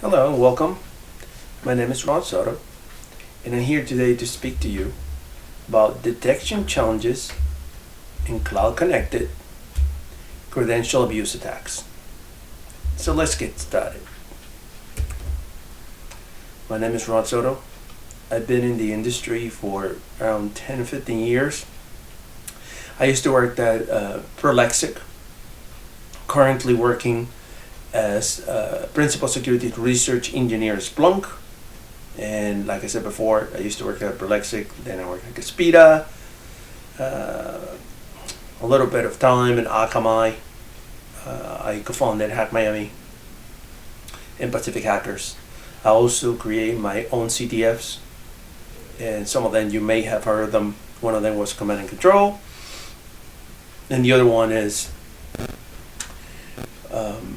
Hello and welcome. My name is Ron Soto, and I'm here today to speak to you about detection challenges in cloud-connected credential abuse attacks. So let's get started. My name is Ron Soto. I've been in the industry for around 10 or 15 years. I used to work at Prolexic, currently working as Principal Security Research Engineer at Splunk. And like I said before, I used to work at Prolexic, then I worked at Aspida, a little bit of time in Akamai. I co-founded Hackmiami and Pacific Hackers. I also create my own CTFs, and some of them you may have heard of them. One of them was Command and Control, and the other one is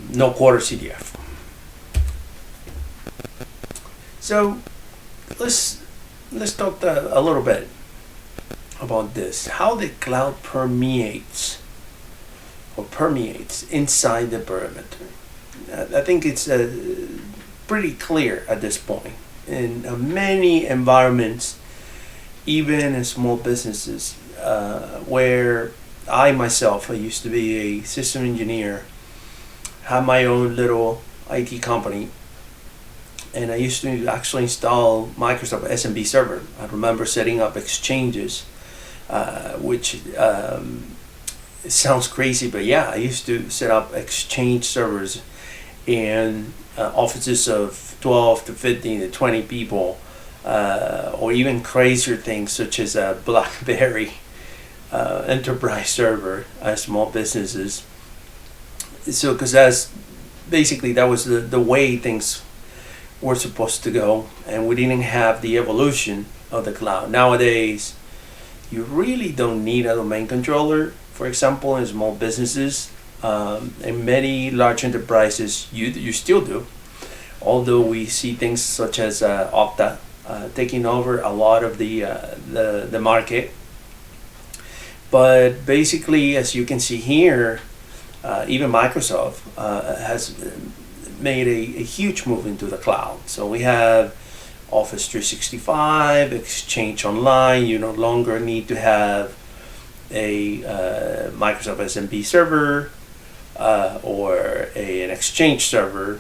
No Quarter CDF. So let's talk a little bit about this. How the cloud permeates inside the perimeter. I think it's pretty clear at this point. In many environments, even in small businesses, where I used to be a system engineer, had my own little IT company, and I used to actually install Microsoft SMB server. I remember setting up exchanges, which it sounds crazy, but yeah, I used to set up exchange servers in offices of 12 to 15 to 20 people, or even crazier things such as a BlackBerry enterprise server at small businesses. So, because that was the way things were supposed to go, and we didn't have the evolution of the cloud. Nowadays, you really don't need a domain controller. For example, in small businesses, in many large enterprises, you still do. Although we see things such as Atta taking over a lot of the market. But basically, as you can see here, even Microsoft has made a huge move into the cloud. So we have Office 365, Exchange Online. You no longer need to have a Microsoft SMB server or an Exchange server,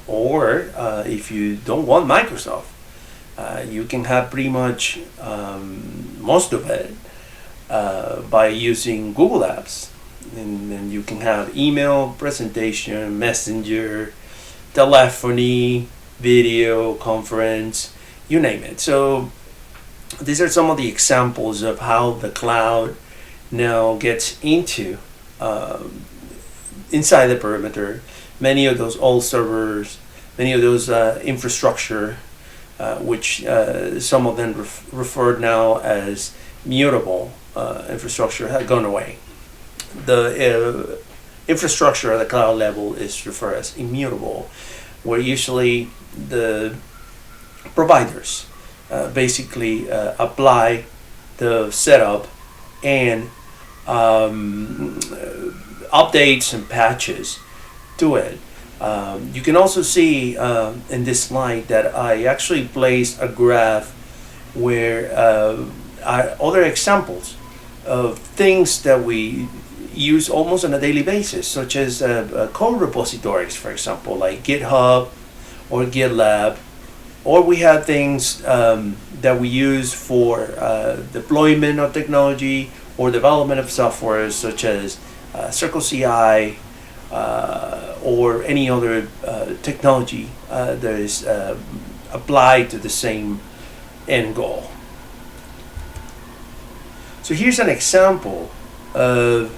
or if you don't want Microsoft, you can have pretty much most of it by using Google Apps. And then you can have email, presentation, messenger, telephony, video, conference, you name it. So these are some of the examples of how the cloud now gets into inside the perimeter. Many of those old servers, many of those infrastructure, which some of them referred now as mutable infrastructure, have gone away. The infrastructure at the cloud level is referred as immutable, where usually the providers basically apply the setup and updates and patches to it. You can also see in this slide that I actually placed a graph where other examples of things that we use almost on a daily basis, such as code repositories, for example, like GitHub or GitLab, or we have things that we use for deployment of technology or development of software, such as CircleCI or any other technology that is applied to the same end goal. So here's an example of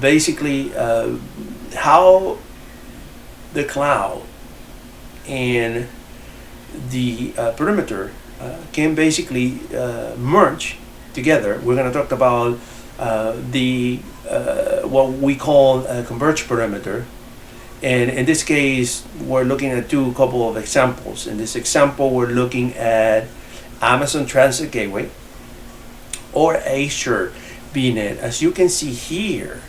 basically how the cloud and the perimeter can basically merge together. We're going to talk about what we call a converged perimeter, and in this case we're looking at couple of examples. In this example, we're looking at Amazon Transit Gateway or Azure vnet. As you can see here,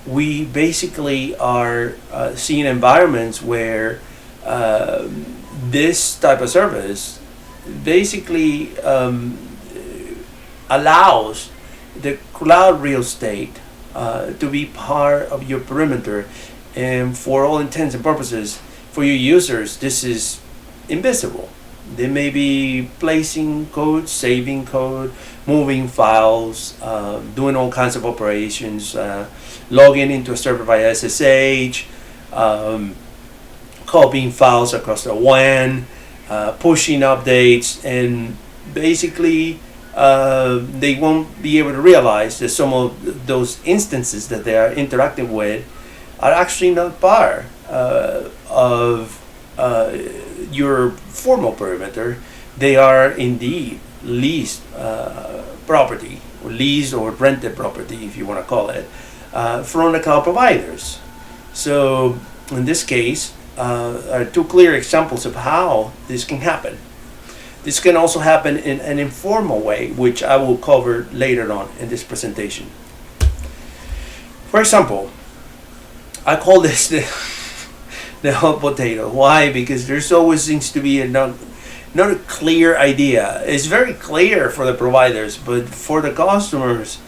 we basically are seeing environments where this type of service basically allows the cloud real estate to be part of your perimeter, and for all intents and purposes, for your users, this is invisible. They may be placing code, saving code, moving files, doing all kinds of operations, logging into a server via SSH, copying files across the WAN, pushing updates, and basically they won't be able to realize that some of those instances that they are interacting with are actually not part of your formal perimeter. They are indeed leased property, or leased or rented property, if you want to call it, from the cloud providers. So in this case, are two clear examples of how this can happen. This can also happen in an informal way, which I will cover later on in this presentation. For example, I call this the hot potato. Why? Because there's always seems to be not a clear idea. It's very clear for the providers, but for the customers,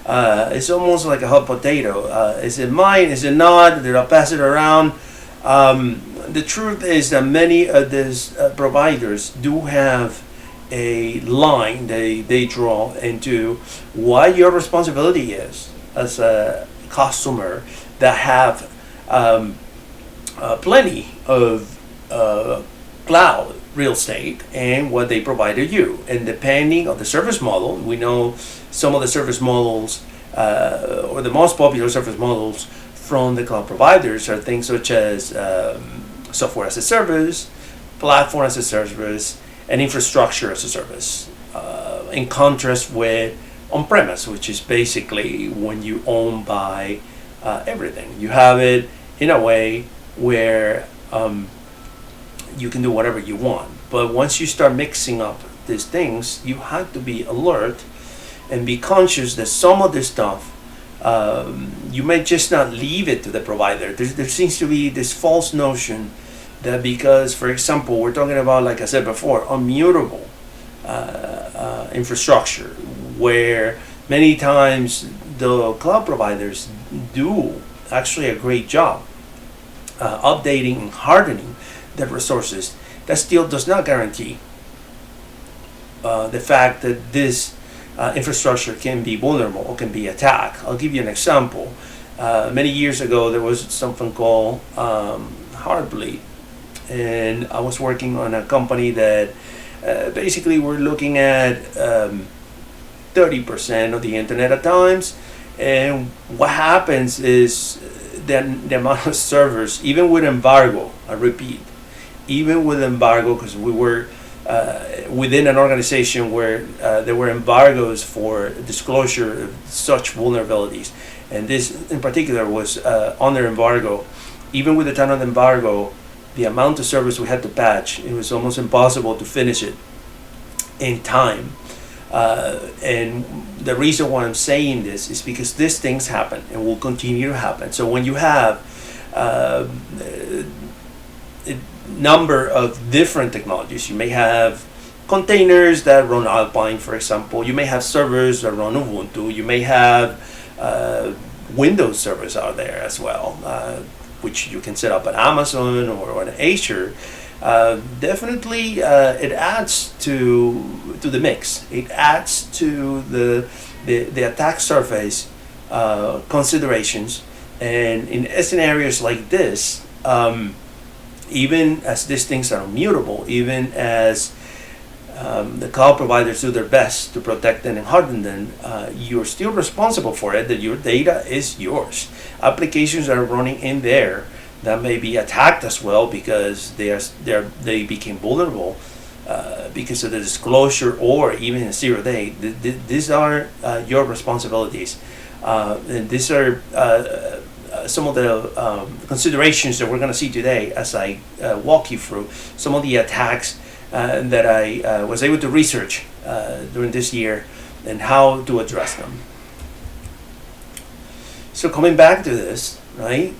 it's almost like a hot potato. Is it mine? Is it not? Did I pass it around? The truth is that many of these providers do have a line they draw into what your responsibility is as a customer that have plenty of cloud real estate and what they provide to you. And depending on the service model, we know some of the service models or the most popular service models from the cloud providers are things such as software as a service, platform as a service, and infrastructure as a service. In contrast with on-premise, which is basically when you own by everything. You have it in a way where you can do whatever you want. But once you start mixing up these things, you have to be alert and be conscious that some of this stuff you may just not leave it to the provider. There seems to be this false notion that because, for example, we're talking about, like I said before, immutable infrastructure, where many times the cloud providers do actually a great job updating and hardening their resources. That still does not guarantee the fact that this infrastructure can be vulnerable or can be attacked. I'll give you an example. Many years ago, there was something called Heartbleed, and I was working on a company that basically we're looking at 30% of the internet at times, and what happens is the amount of servers, even with embargo, I repeat, even with embargo, because we were within an organization where there were embargoes for disclosure of such vulnerabilities, and this in particular was under embargo. Even with the time of embargo, the amount of servers we had to patch, it was almost impossible to finish it in time. And the reason why I'm saying this is because these things happen and will continue to happen. So when you have a number of different technologies, you may have containers that run Alpine, for example. You may have servers that run Ubuntu. You may have Windows servers out there as well, which you can set up at Amazon or on Azure. Definitely it adds to the mix. It adds to the attack surface considerations. And in scenarios like this, even as these things are immutable, even as the cloud providers do their best to protect them and harden them, you're still responsible for it, that your data is yours. Applications are running in there that may be attacked as well because they became vulnerable because of the disclosure or even a 0 day. These are your responsibilities. And these are some of the considerations that we're going to see today as I walk you through some of the attacks that I was able to research during this year and how to address them. So coming back to this, right?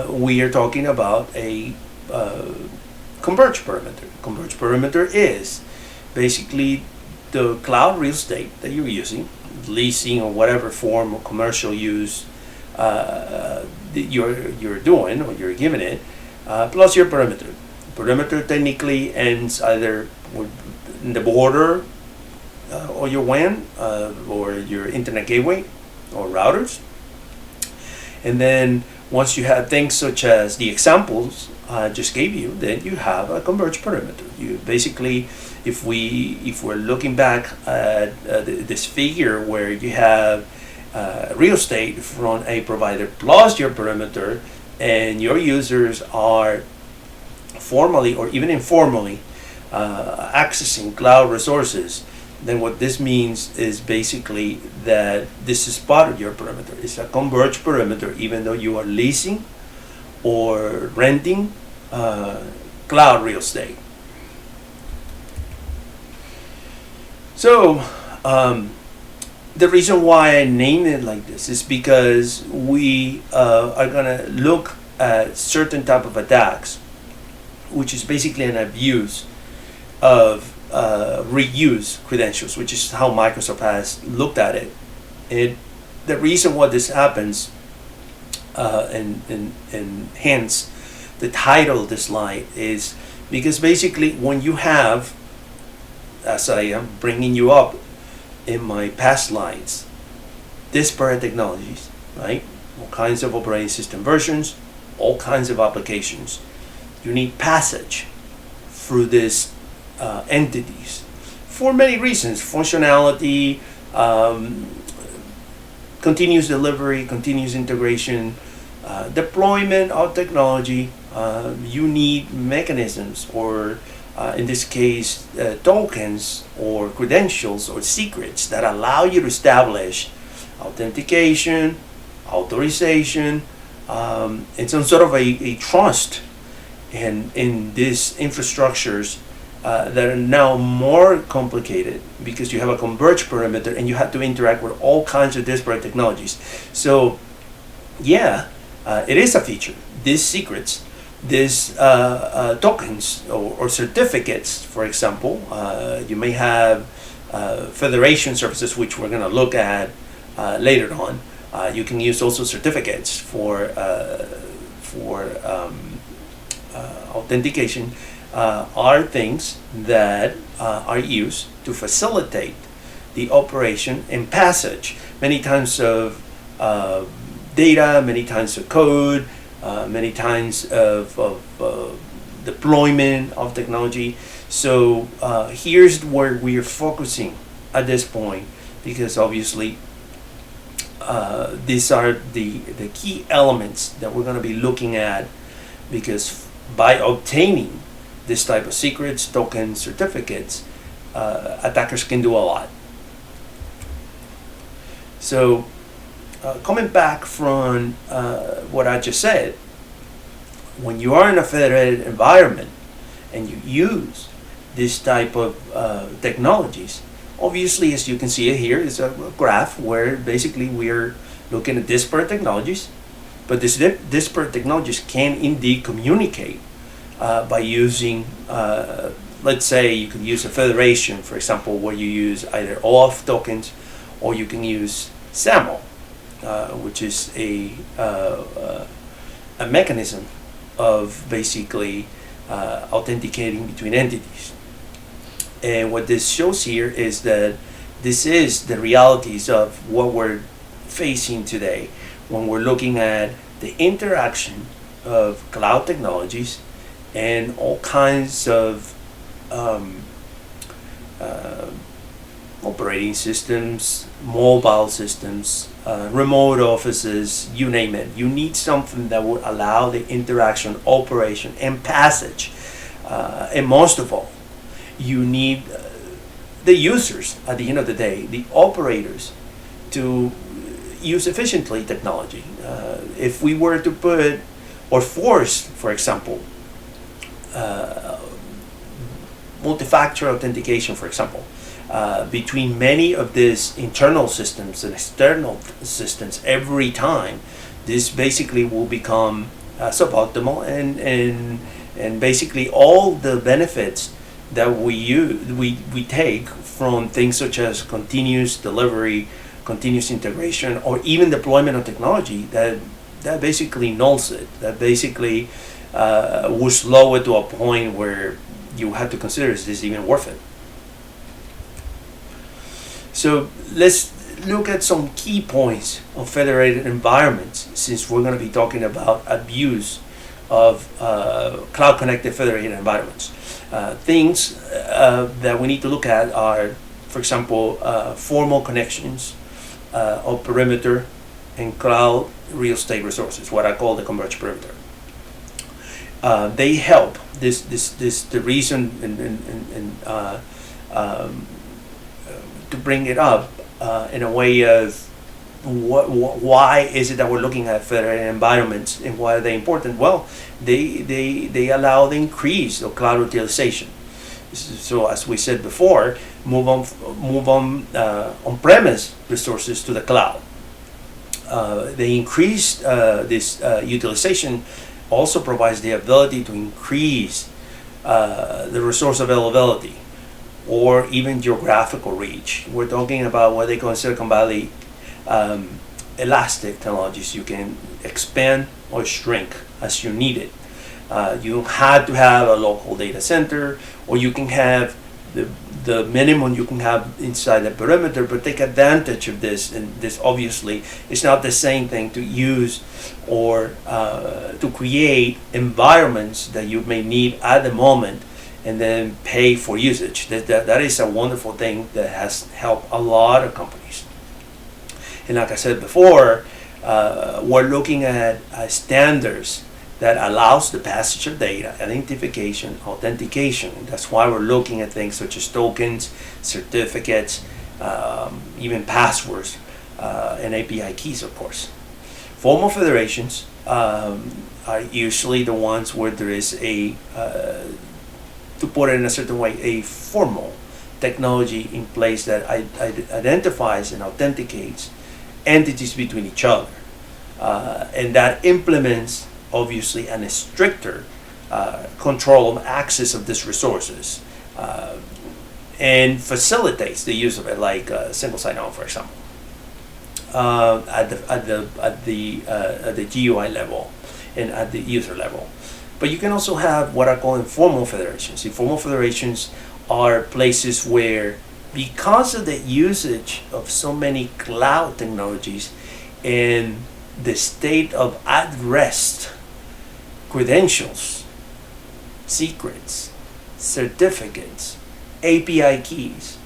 We are talking about a converged perimeter. Converged perimeter is basically the cloud real estate that you're using, leasing or whatever form of commercial use that you're doing or you're giving it, plus your perimeter. Perimeter technically ends either in the border or your WAN or your internet gateway or routers. And then once you have things such as the examples I just gave you, then you have a converged perimeter. You basically, if we're looking back at this figure where you have real estate from a provider plus your perimeter, and your users are formally or even informally accessing cloud resources, then what this means is basically that this is part of your perimeter. It's a converged perimeter, even though you are leasing or renting cloud real estate. So the reason why I named it like this is because we are going to look at certain type of attacks, which is basically an abuse of reuse credentials, which is how Microsoft has looked at it. And the reason why this happens, and hence the title of this slide, is because basically when you have, as I am bringing you up in my past slides, disparate technologies, right? All kinds of operating system versions, all kinds of applications. You need passage through these entities for many reasons: functionality, continuous delivery, continuous integration, deployment of technology. You need mechanisms, or in this case, tokens or credentials or secrets that allow you to establish authentication, authorization, and some sort of a trust in these infrastructures that are now more complicated because you have a converged perimeter and you have to interact with all kinds of disparate technologies. So yeah, it is a feature. These secrets, these tokens or certificates, for example, you may have federation services, which we're going to look at later on. You can use also certificates for authentication. Are things that are used to facilitate the operation and passage many times of data, many times of code, many times of deployment of technology. So here's where we are focusing at this point, because obviously these are the key elements that we're going to be looking at, because by obtaining this type of secrets, tokens, certificates, attackers can do a lot. So coming back from what I just said, when you are in a federated environment and you use this type of technologies, obviously, as you can see it here, is a graph where basically we are looking at disparate technologies, but these disparate technologies can indeed communicate by using, let's say you can use a federation, for example, where you use either Oauth tokens, or you can use SAML, which is a mechanism of basically authenticating between entities. And what this shows here is that this is the realities of what we're facing today when we're looking at the interaction of cloud technologies and all kinds of operating systems, mobile systems, remote offices, you name it. You need something that would allow the interaction, operation, and passage. And most of all, you need the users, at the end of the day, the operators, to use efficiently technology. If we were to put or force, for example, multi-factor authentication, for example, between many of these internal systems and external systems every time, this basically will become suboptimal, and basically all the benefits that we take from things such as continuous delivery, continuous integration, or even deployment of technology, that basically nulls it. That basically will slow it to a point where you have to consider, is this even worth it? So let's look at some key points of federated environments, since we're going to be talking about abuse of cloud-connected federated environments. Things that we need to look at are, for example, formal connections of perimeter and cloud real estate resources, what I call the converged perimeter. They help. The reason to bring it up in a way of why is it that we're looking at federated environments and why are they important? Well, they allow the increase of cloud utilization. So as we said before, move on on-premise resources to the cloud. The increased this utilization also provides the ability to increase the resource availability or even geographical reach. We're talking about what they call in Silicon Valley elastic technologies. You can expand or shrink as you need it. You had to have a local data center, or you can have the minimum you can have inside the perimeter, but take advantage of this. And this obviously is not the same thing to use or to create environments that you may need at the moment and then pay for usage. That is a wonderful thing that has helped a lot of companies. And like I said before, we're looking at standards that allows the passage of data, identification, authentication. That's why we're looking at things such as tokens, certificates, even passwords, and API keys, of course. Formal federations are usually the ones where there is a, to put it in a certain way, a formal technology in place that identifies and authenticates entities between each other. And that implements obviously a stricter control of access of these resources and facilitates the use of it, like single sign-on, for example, at the GUI level and at the user level. But you can also have what I call informal federations. Informal federations are places where, because of the usage of so many cloud technologies and the state of at-rest credentials, secrets, certificates, API keys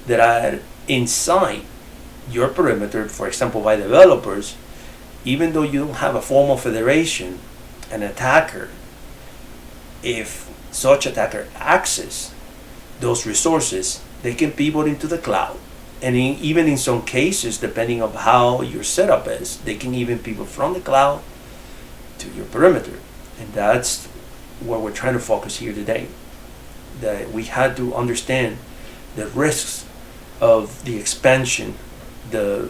that are inside your perimeter, for example, by developers, even though you don't have a formal federation, an attacker, if such attacker access those resources, they can pivot into the cloud. And even in some cases, depending on how your setup is, they can even pivot from the cloud to your perimeter. And that's what we're trying to focus here today. That we had to understand the risks of the expansion, the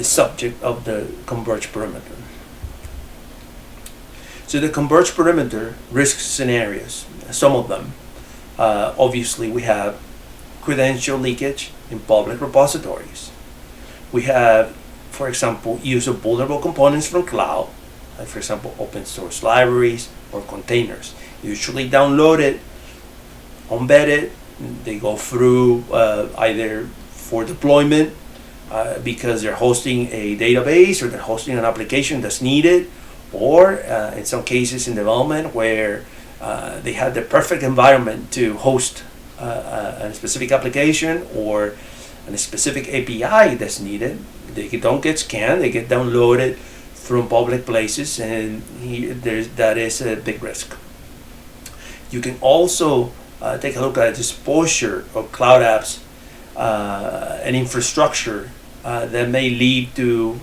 subject of the converged perimeter. So the converged perimeter risk scenarios, some of them, obviously we have credential leakage in public repositories. We have, for example, use of vulnerable components from cloud, like for example open source libraries or containers. Usually downloaded, embedded, they go through either for deployment because they're hosting a database or they're hosting an application that's needed, or in some cases in development where they have the perfect environment to host a specific application or a specific API that's needed. They don't get scanned, they get downloaded from public places, and that is a big risk. You can also take a look at exposure of cloud apps and infrastructure that may lead to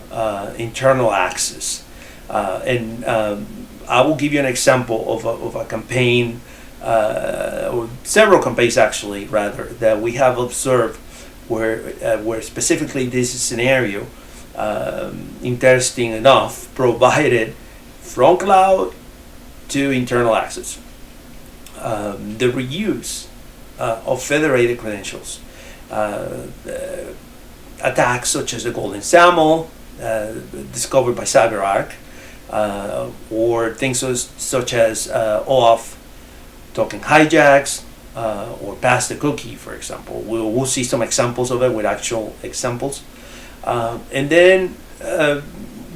internal access. I will give you an example of a campaign or several campaigns actually, rather, that we have observed where specifically this scenario, interesting enough, provided from cloud to internal access. The reuse of federated credentials, attacks such as the Golden SAML, discovered by CyberArk, or things such as Oauth Token Hijacks, or pass the cookie, for example. We'll see some examples of it with actual examples. And then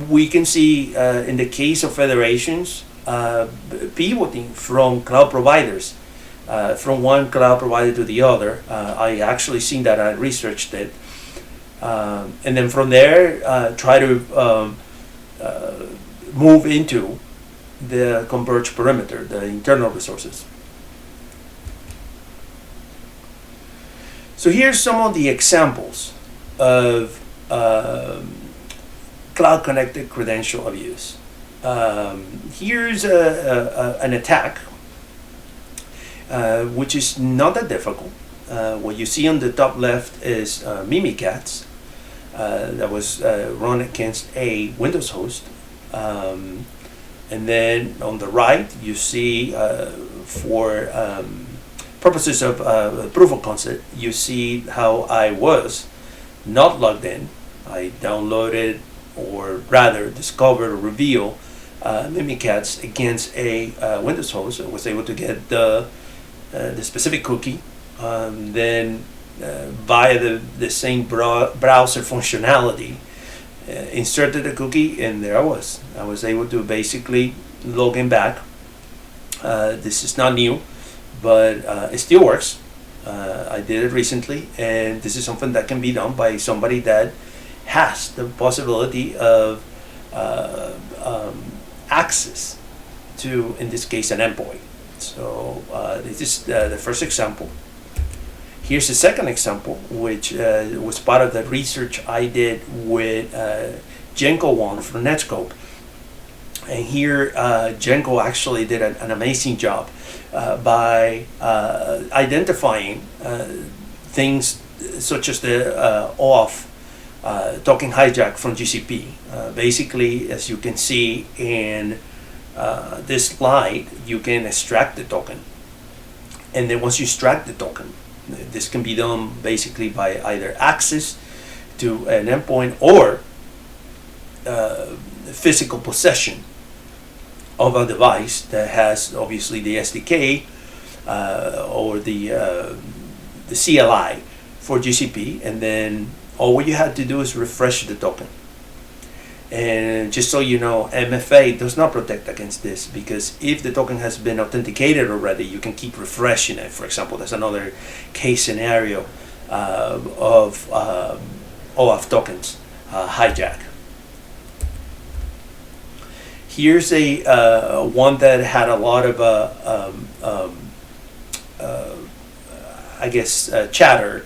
we can see, in the case of federations, pivoting from cloud providers, from one cloud provider to the other. I actually seen that, I researched it. And then from there, try to move into the converged perimeter, the internal resources. So here's some of the examples of cloud-connected credential abuse. Here's an attack, which is not that difficult. What you see on the top left is Mimikatz that was run against a Windows host. And then on the right, you see for purposes of proof of concept, you see how I was not logged in. I downloaded, or rather discovered or revealed, Mimikatz against a Windows host. I was able to get the specific cookie. Then via the same browser functionality, inserted the cookie, and there I was. I was able to basically log in back. This is not new, but it still works. I did it recently, and this is something that can be done by somebody that has the possibility of access to, in this case, an endpoint. So this is the first example. Here's the second example, which was part of the research I did with Jenko Wong from Netscope. And here, Jenko actually did an amazing job by identifying things such as the Oauth Token Hijack from GCP. Basically, as you can see in this slide, you can extract the token. And then once you extract the token, this can be done basically by either access to an endpoint or physical possession of a device that has obviously the SDK or the CLI for GCP, and then all you had to do is refresh the token. And just so you know, MFA does not protect against this, because if the token has been authenticated already, you can keep refreshing it. For example, there's another case scenario of Oauth tokens hijack. Here's a one that had a lot of I guess chatter,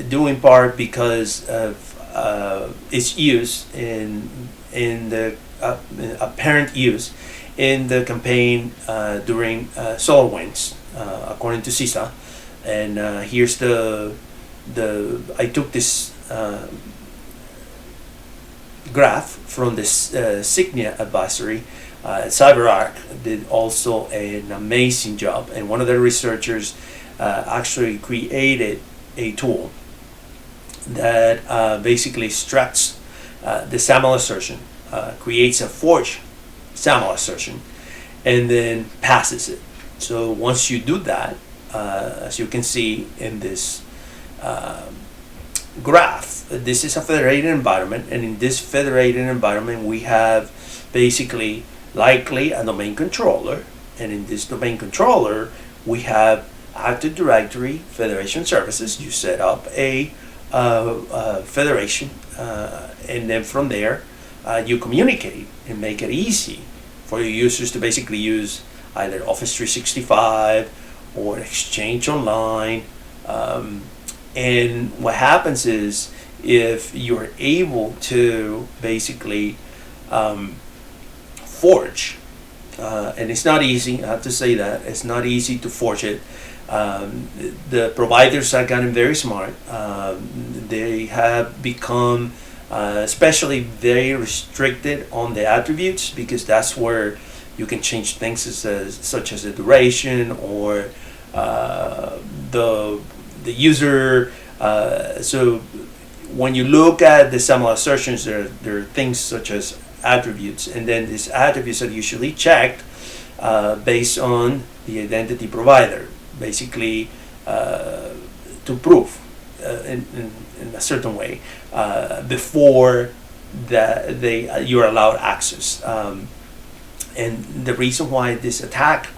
due in part because of its use in the apparent use in the campaign during SolarWinds, according to ISSA. And here's I took this graph from this Signia advisory. CyberArk did also an amazing job, and one of the researchers actually created a tool that basically extracts the SAML assertion, creates a forged SAML assertion, and then passes it. So once you do that, as you can see in this graph, this is a federated environment, and in this federated environment we have basically likely a domain controller, and in this domain controller we have Active Directory Federation services. You set up a federation, and then from there you communicate and make it easy for your users to basically use either Office 365 or Exchange Online. And what happens is, if you're able to basically forge and it's not easy. I have to say that it's not easy to forge it. The providers have gotten very smart. They have become especially very restricted on the attributes, because that's where you can change things such as the duration or the user. So when you look at the SAML assertions, there are things such as attributes, and then these attributes are usually checked based on the identity provider, basically to prove in a certain way before that you're allowed access. And the reason why this attack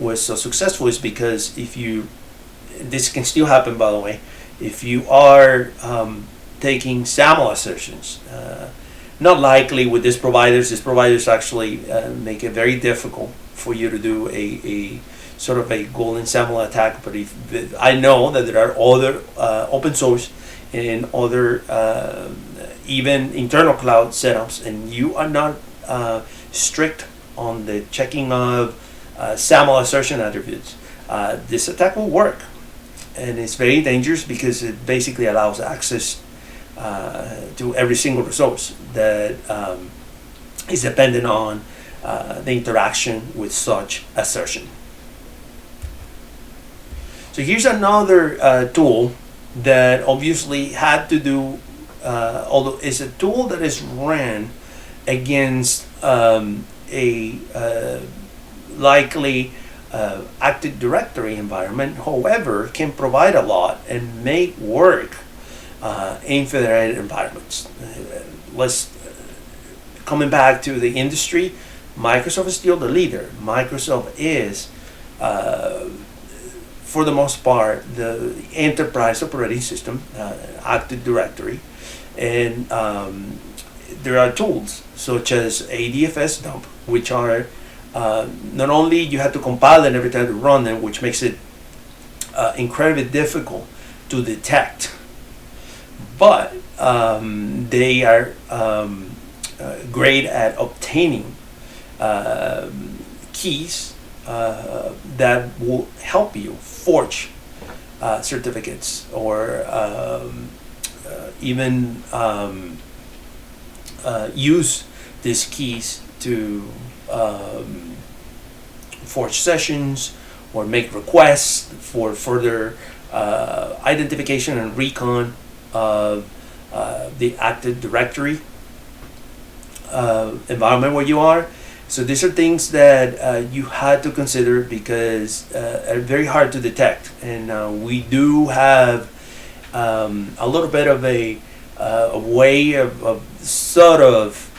was so successful is because this can still happen, by the way, if you are taking SAML assertions. Not likely with these providers actually make it very difficult for you to do a sort of a golden SAML attack. But I know that there are other open source and other even internal cloud setups, and you are not strict on the checking of SAML assertion attributes, this attack will work. And it's very dangerous because it basically allows access to every single resource that is dependent on the interaction with such assertion. So here's another tool that obviously had to do, although it's a tool that is ran against a likely Active Directory environment, however, can provide a lot and make work in federated environments. Coming back to the industry, Microsoft is still the leader. Microsoft is, for the most part, the enterprise operating system, Active Directory, and there are tools such as ADFS dump, which are not only you have to compile them every time to run them, which makes it incredibly difficult to detect, but they are great at obtaining keys that will help you forge certificates or even use these keys to forge sessions or make requests for further identification and recon of the Active Directory environment where you are. So these are things that you had to consider because are very hard to detect, and we do have a little bit of a way of sort of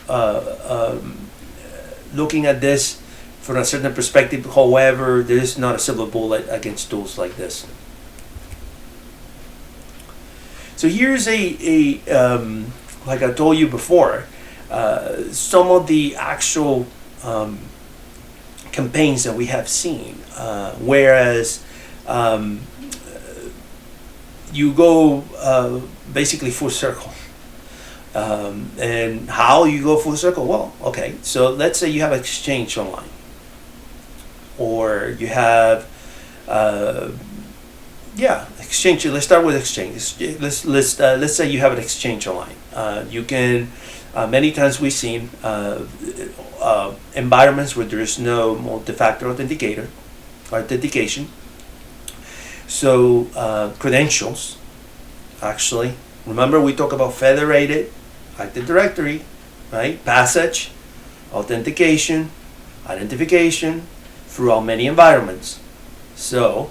looking at this from a certain perspective. However, there is not a silver bullet against tools like this. So here's like I told you before, some of the actual campaigns that we have seen, whereas you go basically full circle. And how you go full circle? Well, okay, so let's say you have Exchange Online, or you have Exchange. Let's start with Exchange. Let's say you have an Exchange Online. You can many times we've seen environments where there is no multi-factor authentication. So credentials, actually. Remember we talk about federated Active Directory, right? Passage, authentication, identification throughout many environments. So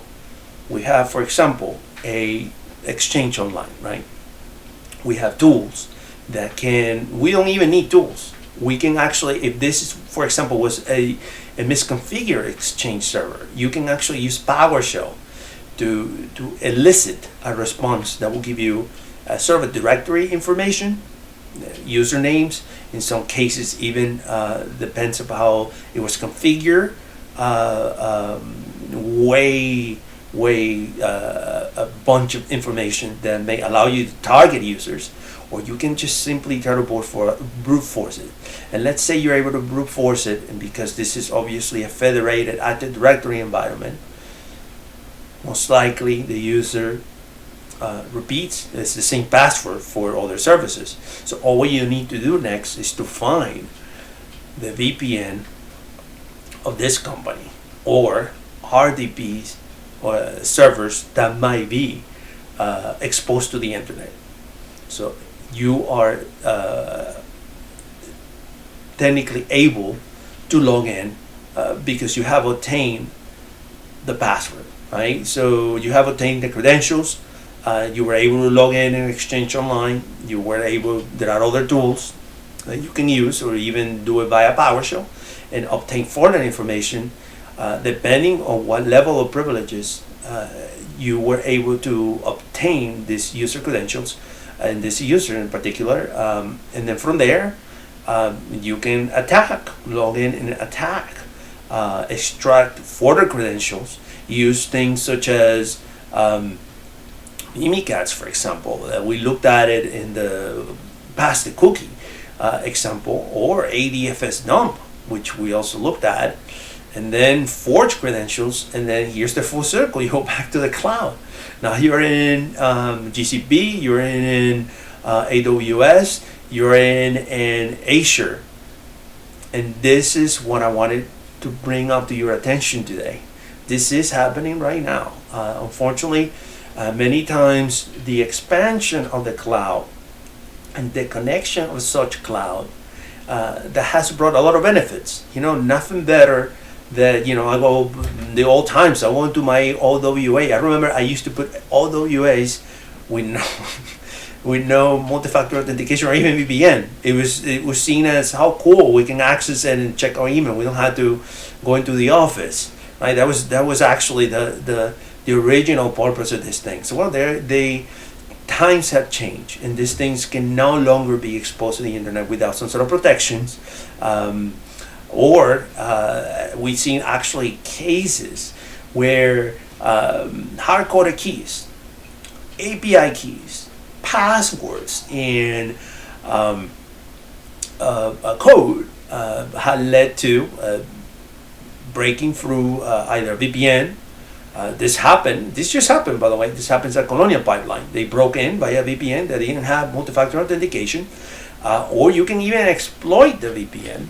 we have, for example, a Exchange Online, right? We have tools that we don't even need tools. We can actually, if this is, for example, was a misconfigured Exchange server, you can actually use PowerShell to elicit a response that will give you sort of a directory information, usernames. In some cases, even depends on how it was configured. A bunch of information that may allow you to target users or you can just simply try to brute force it. And let's say you're able to brute force it, and because this is obviously a federated Active Directory environment, most likely the user repeats it's the same password for other services. So all you need to do next is to find the VPN of this company or RDPs or servers that might be exposed to the internet. So you are technically able to log in because you have obtained the password, right? So you have obtained the credentials. You were able to log in and exchange online. You were able, there are other tools that you can use, or even do it via PowerShell and obtain further information depending on what level of privileges you were able to obtain these user credentials and this user in particular. And then from there, you can log in and attack, extract further credentials, use things such as Mimikatz, for example. We looked at it in the past, the cookie example, or ADFS dump, which we also looked at, and then forge credentials, and then here's the full circle. You go back to the cloud. Now you're in GCP, you're in AWS, you're in Azure, and this is what I wanted to bring up to your attention today. This is happening right now. Unfortunately, many times the expansion of the cloud and the connection of such cloud that has brought a lot of benefits. Nothing better than, I go the old times. I went to my OWA. I remember I used to put OWAs with no multi-factor authentication or even VPN. It was seen as how cool we can access it and check our email. We don't have to go into the office, right? That was actually the original purpose of this thing. So the times have changed, and these things can no longer be exposed to the internet without some sort of protections. We've seen actually cases where hard-coded keys, API keys, passwords, and a code had led to breaking through either VPN. This just happened, by the way. This happens at Colonial Pipeline. They broke in via VPN that didn't have multi-factor authentication, or you can even exploit the VPN,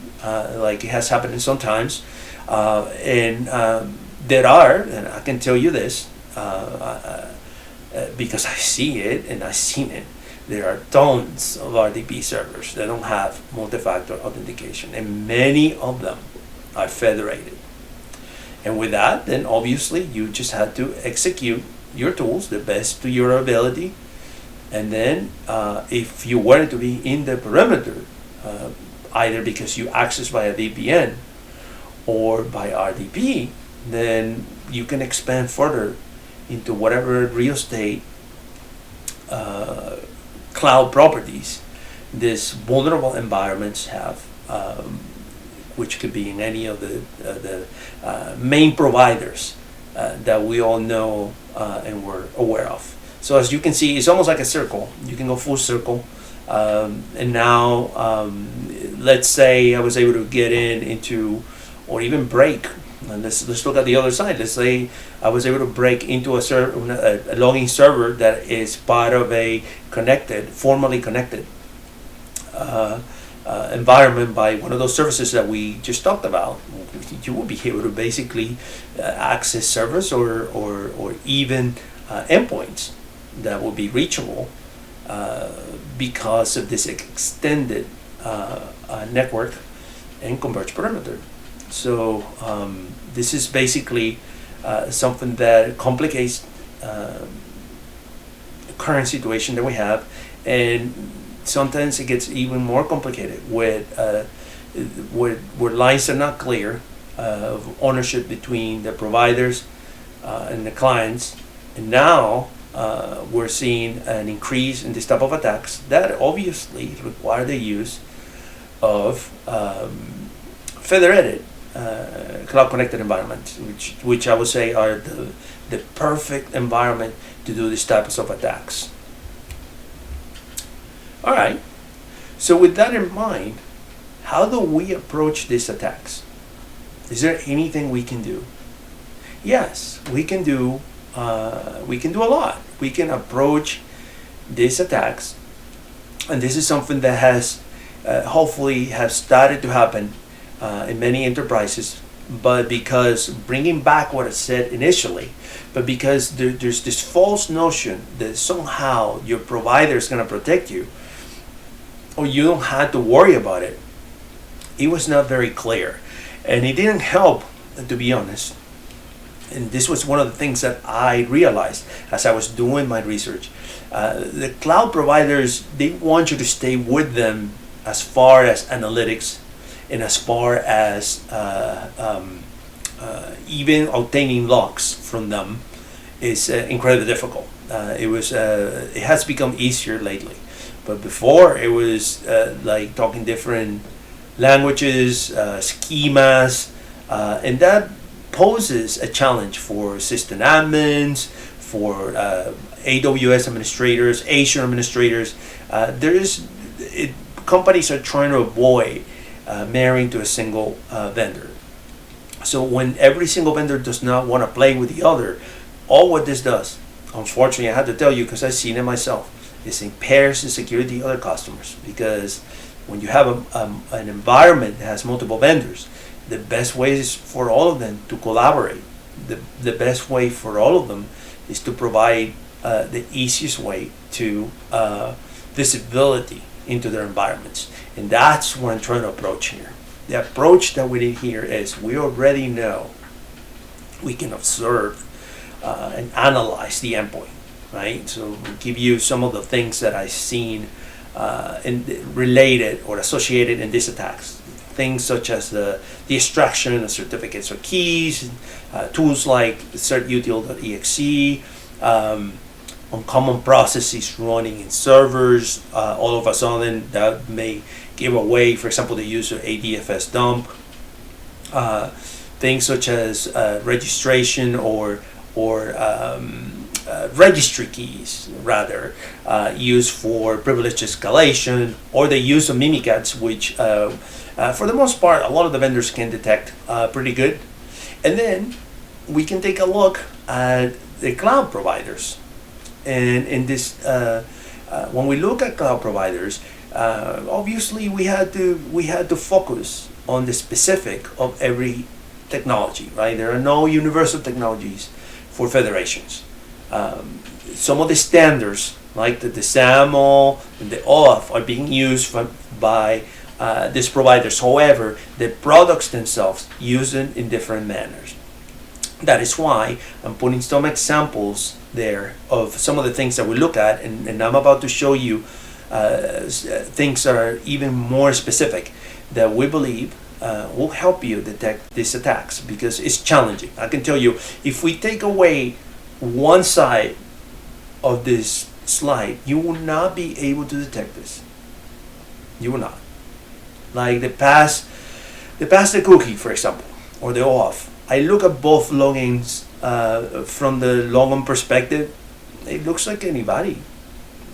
like it has happened sometimes. And I can tell you this, because I see it and I've seen it. There are tons of RDP servers that don't have multi-factor authentication, and many of them are federated. And with that, then obviously you just had to execute your tools the best to your ability. And then if you wanted to be in the perimeter, either because you access via VPN or by RDP, then you can expand further into whatever real estate cloud properties these vulnerable environments have, which could be in any of the main providers that we all know and we're aware of. So as you can see, it's almost like a circle. You can go full circle. And now, let's say I was able to get into, or even break. And let's look at the other side. Let's say I was able to break into a logging server that is part of a formally connected environment by one of those services that we just talked about. You will be able to basically access servers or even endpoints that will be reachable because of this extended network and converged perimeter. So this is basically something that complicates the current situation that we have, and sometimes it gets even more complicated where lines are not clear of ownership between the providers and the clients. And now we're seeing an increase in this type of attacks that obviously require the use of federated cloud-connected environments, which I would say are the perfect environment to do these types of attacks. All right. So with that in mind, how do we approach these attacks? Is there anything we can do? Yes, we can do. We can do a lot. We can approach these attacks, and this is something that has hopefully has started to happen in many enterprises. But because bringing back what I said initially, but because there's this false notion that somehow your provider is going to protect you, or you don't have to worry about it, it was not very clear, and it didn't help, to be honest. And this was one of the things that I realized as I was doing my research. The cloud providers, they want you to stay with them as far as analytics and as far as even obtaining logs from them is incredibly difficult. It has become easier lately, but before it was like talking different languages, schemas, and that poses a challenge for system admins, for AWS administrators, Azure administrators. Companies are trying to avoid marrying to a single vendor. So when every single vendor does not want to play with the other, all what this does, unfortunately I have to tell you because I've seen it myself, is impairs the security of other customers. Because when you have an environment that has multiple vendors, the best way is for all of them to collaborate. The best way for all of them is to provide the easiest way to visibility into their environments. And that's what I'm trying to approach here. The approach that we did here is we already know we can observe and analyze the endpoint, right? So we'll give you some of the things that I've seen related or associated in these attacks. Things such as the extraction of certificates or keys, tools like certutil.exe, uncommon processes running in servers. All of a sudden, that may give away, for example, the use of ADFS dump. Things such as registration or registry keys, rather, used for privilege escalation, or the use of mimikatz, which for the most part, a lot of the vendors can detect pretty good. And then we can take a look at the cloud providers. And in this, when we look at cloud providers, obviously we had to focus on the specific of every technology, right? There are no universal technologies for federations. Some of the standards, like the SAML and the OAuth, are being used by these providers. However, the products themselves use them in different manners. That is why I'm putting some examples there of some of the things that we look at, and I'm about to show you things that are even more specific that we believe will help you detect these attacks, because it's challenging. I can tell you, if we take away one side of this slide, you will not be able to detect this. You will not. Like the pass the cookie, for example, or the OAuth. I look at both logins from the logon perspective. It looks like anybody.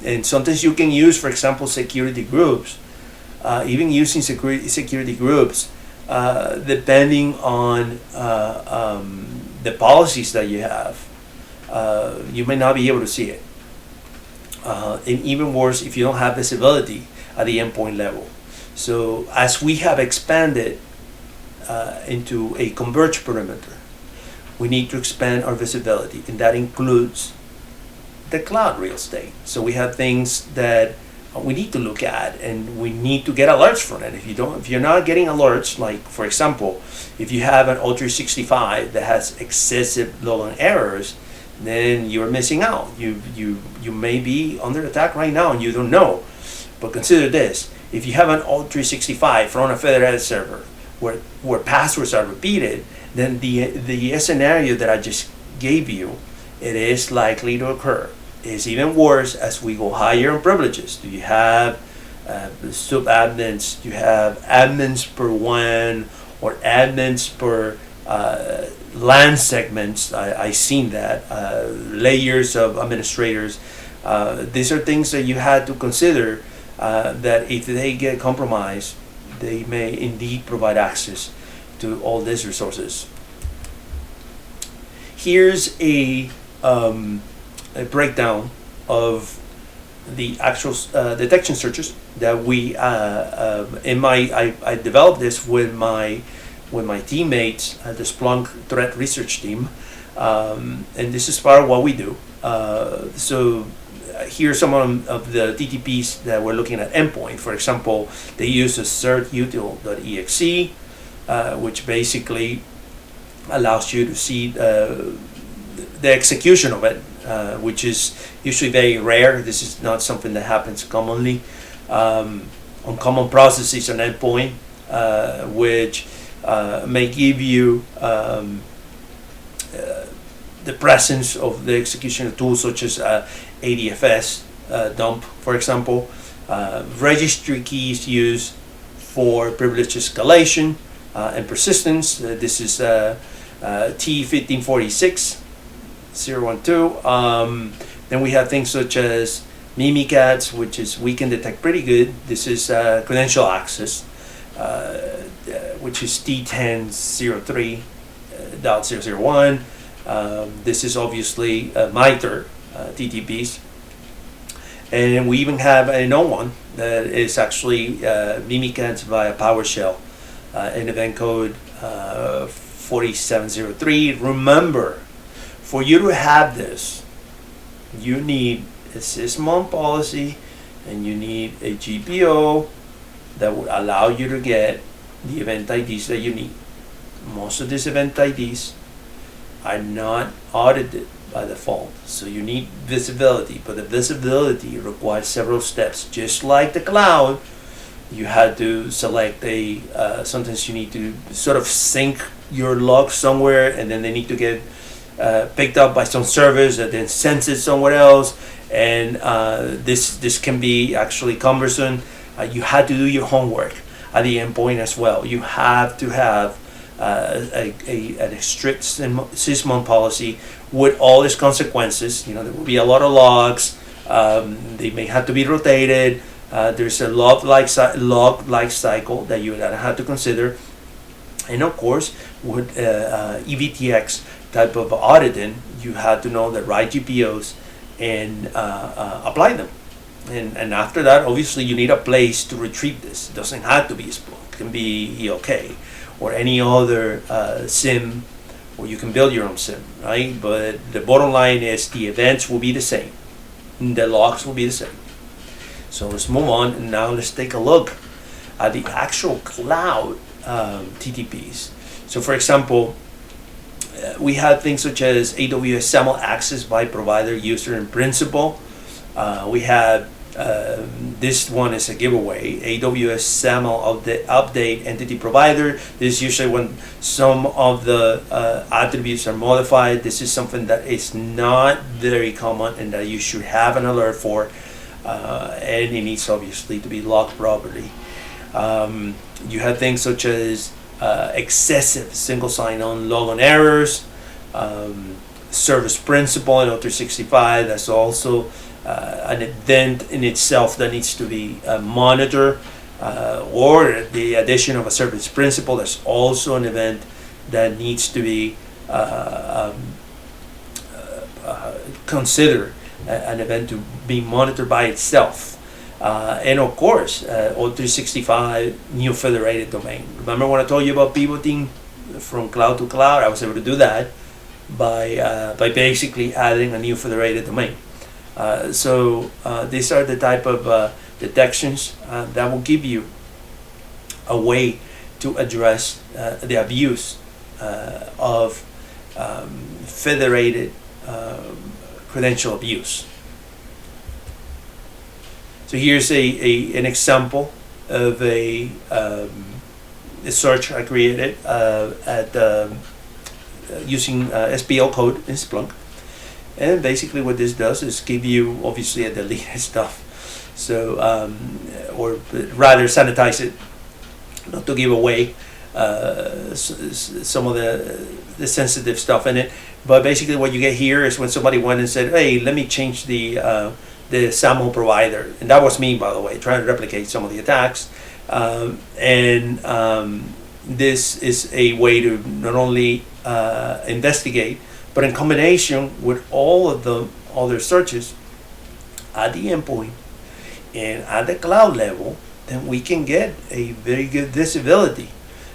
And sometimes you can use, for example, security groups. Even using security groups, depending on the policies that you have, you may not be able to see it. And even worse, if you don't have visibility at the endpoint level. So as we have expanded into a converged perimeter, we need to expand our visibility, and that includes the cloud real estate. So we have things that we need to look at, and we need to get alerts from it. If you're not getting alerts, like for example, if you have an O365 that has excessive logon errors, then you're missing out. You may be under attack right now and you don't know. But consider this: if you have an O365 from a federated server where passwords are repeated, then the scenario that I just gave you, it is likely to occur. It's even worse as we go higher in privileges. Do you have sub-admins? Do you have admins per WAN or admins per LAN segments? I've seen that. Layers of administrators. These are things that you had to consider that if they get compromised, they may indeed provide access to all these resources. Here's a breakdown of the actual detection searches that we I developed this with my teammates at the Splunk threat research team, and this is part of what we do. So here's some of the TTPs that we're looking at. Endpoint, for example, they use a certutil.exe, which basically allows you to see the execution of it, which is usually very rare. This is not something that happens commonly on common processes on Endpoint, which may give you the presence of the execution tools such as ADFS dump, for example, registry keys used for privilege escalation and persistence. This is T1546 012. Then we have things such as Mimikatz, which is we can detect pretty good. This is credential access, which is T1003.001. This is obviously MITRE TTPs, and we even have a known one that is actually Mimikatz via PowerShell, an event code 4703. Remember, for you to have this, you need a sysmon policy and you need a GPO that would allow you to get the event IDs that you need. Most of these event IDs are not audited by default, so you need visibility, but the visibility requires several steps. Just like the cloud, you had to select sometimes you need to sort of sync your logs somewhere, and then they need to get picked up by some servers that then sends it somewhere else, and this can be actually cumbersome. You had to do your homework at the endpoint as well. You have to have a strict sysmon policy with all its consequences. There will be a lot of logs. They may have to be rotated. There's a log life cycle that you have to consider, and of course, with EVTX type of auditing, you have to know the right GPOs and apply them. And after that, obviously, you need a place to retrieve this. It doesn't have to be Splunk. It can be EOK or any other SIM, or you can build your own SIM, right? But the bottom line is the events will be the same. The logs will be the same. So let's move on, and now let's take a look at the actual cloud TTPs. So for example, we have things such as AWS SAML access by provider, user, and principal. We have this one is a giveaway. AWS SAML update entity provider. This is usually when some of the attributes are modified. This is something that is not very common and that you should have an alert for, and it needs obviously to be logged properly. You have things such as excessive single sign-on logon errors, service principal in O365. That's also an event in itself that needs to be monitored, or the addition of a service principal. That's also an event that needs to be considered an event to be monitored by itself. And of course, O365 new federated domain. Remember when I told you about pivoting from cloud to cloud? I was able to do that by basically adding a new federated domain. So these are the type of detections that will give you a way to address the abuse of federated credential abuse. So here's an example of a search I created using SPL code in Splunk. And basically what this does is give you obviously a deleted stuff. So, or rather sanitize it, not to give away some of the sensitive stuff in it. But basically what you get here is when somebody went and said, hey, let me change the the SAML provider, and that was me, by the way, trying to replicate some of the attacks. This is a way to not only investigate, but in combination with all of the other searches at the endpoint and at the cloud level, then we can get a very good visibility.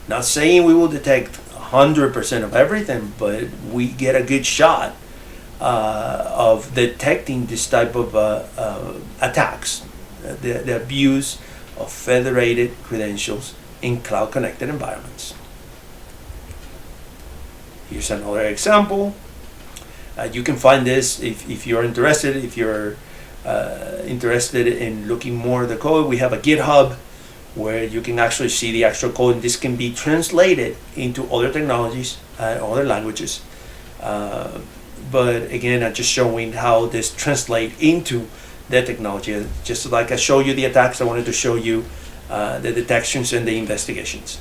Not saying we will detect 100% of everything, but we get a good shot of detecting this type of attacks, the abuse of federated credentials in cloud-connected environments. Here's another example. You can find this if you're interested. If you're interested in looking more at the code, we have a GitHub where you can actually see the actual code, and this can be translated into other technologies, other languages. But again, I'm just showing how this translates into the technology. Just like I showed you the attacks, I wanted to show you the detections and the investigations.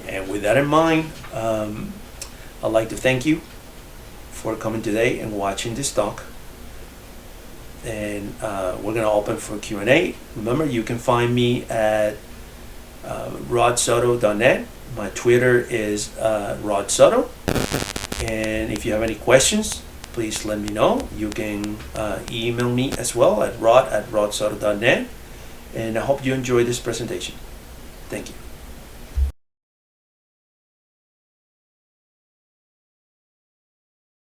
And with that in mind, I'd like to thank you for coming today and watching this talk. And we're going to open for Q&A. Remember, you can find me at rodsoto.net. My Twitter is rodsoto. And if you have any questions, please let me know. You can email me as well at rod@rodsoto.net. And I hope you enjoy this presentation. Thank you.